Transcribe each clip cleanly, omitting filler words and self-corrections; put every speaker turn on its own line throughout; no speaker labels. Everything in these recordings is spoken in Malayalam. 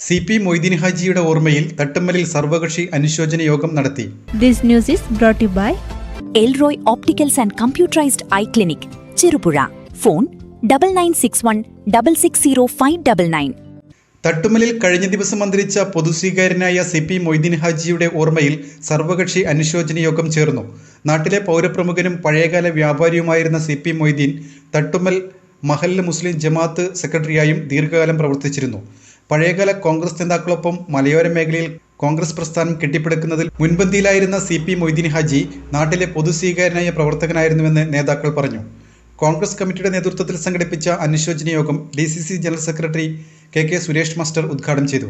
CP മൊയ്തീൻ ഹാജിയുടെ ഓർമ്മയിൽ തട്ടുമ്മലിൽ സർവകക്ഷി അനുശോചന യോഗം നടത്തി.
This news is brought to you by
Elroy Opticals and Computerized Eye Clinic, Chirupura. Phone 9961660599.
തട്ടുമ്മലിൽ കഴിഞ്ഞ ദിവസം അന്തരിച്ച പൊതുസ്വീകാര്യനായ CP മൊയ്തീൻ ഹാജിയുടെ ഓർമ്മയിൽ സർവകക്ഷി അനുശോചന യോഗം ചേർന്നു. നാട്ടിലെ പൗരപ്രമുഖനും പഴയകാല വ്യാപാരിയുമായിരുന്ന CP മൊയ്തീൻ തട്ടുമ്മൽ മഹല്ല് മുസ്ലിം ജമാഅത്ത് സെക്രട്ടറിയായും ദീർഘകാലം പ്രവർത്തിച്ചിരുന്നു. പഴയകാല കോൺഗ്രസ് നേതാക്കളൊപ്പം മലയോര മേഖലയിൽ കോൺഗ്രസ് പ്രസ്ഥാനം കെട്ടിപ്പടുക്കുന്നതിൽ മുൻപന്തിയിലായിരുന്ന CP മൊയ്തീൻ ഹാജി നാട്ടിലെ പൊതുസ്വീകാര്യനായ പ്രവർത്തകനായിരുന്നുവെന്ന് നേതാക്കൾ പറഞ്ഞു. കോൺഗ്രസ് കമ്മിറ്റിയുടെ നേതൃത്വത്തിൽ സംഘടിപ്പിച്ച അനുശോചന യോഗം DCC general secretary KK Suresh master ഉദ്ഘാടനം ചെയ്തു.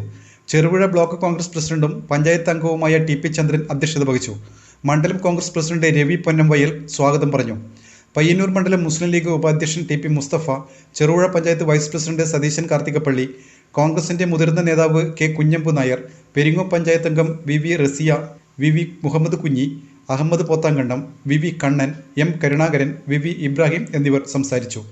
ചെറുപുഴ ബ്ലോക്ക് കോൺഗ്രസ് പ്രസിഡന്റും പഞ്ചായത്ത് അംഗവുമായ TP ചന്ദ്രൻ അധ്യക്ഷത വഹിച്ചു. മണ്ഡലം കോൺഗ്രസ് പ്രസിഡന്റ് രവി പൊന്നംവയൽ സ്വാഗതം പറഞ്ഞു. പയ്യന്നൂർ മണ്ഡലം മുസ്ലിം ലീഗ് ഉപാധ്യക്ഷൻ TP Mustafa, Cherupuzha panchayat vice president Satheesan Karthikappally, കോൺഗ്രസിന്റെ മുതിർന്ന നേതാവ് K കുഞ്ഞമ്പു നായർ, പെരിങ്ങോ പഞ്ചായത്ത് അംഗം VV Raziya, VV Muhammad Kunhi, Ahmed Pothankandam, VV Kannan, M Karunakaran, VV Ibrahim എന്നിവർ സംസാരിച്ചു.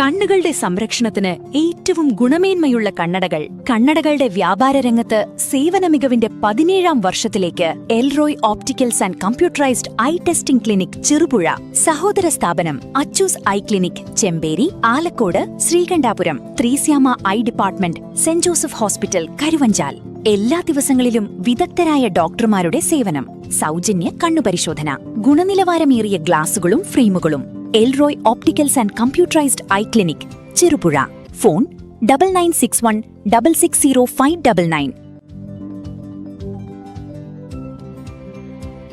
കണ്ണുകളുടെ സംരക്ഷണത്തിന് ഏറ്റവും ഗുണമേന്മയുള്ള കണ്ണടകളുടെ വ്യാപാര രംഗത്ത് സേവന മികവിന്റെ 17ാം വർഷത്തിലേക്ക് Elroy opticals and computerised eye testing clinic Cherupuzha, സഹോദര സ്ഥാപനം Achus eye clinic Chemperi, Alakode, Sreekandapuram, Threesyama eye department, Saint Joseph hospital, Karuvanchal. എല്ലാ ദിവസങ്ങളിലും വിദഗ്ധരായ ഡോക്ടർമാരുടെ സേവനം, സൗജന്യ കണ്ണുപരിശോധന, ഗുണനിലവാരമേറിയ ഗ്ലാസുകളും ഫ്രെയിമുകളും. Elroy opticals and computerised eye clinic, Cherupuzha. Phone 9961660599.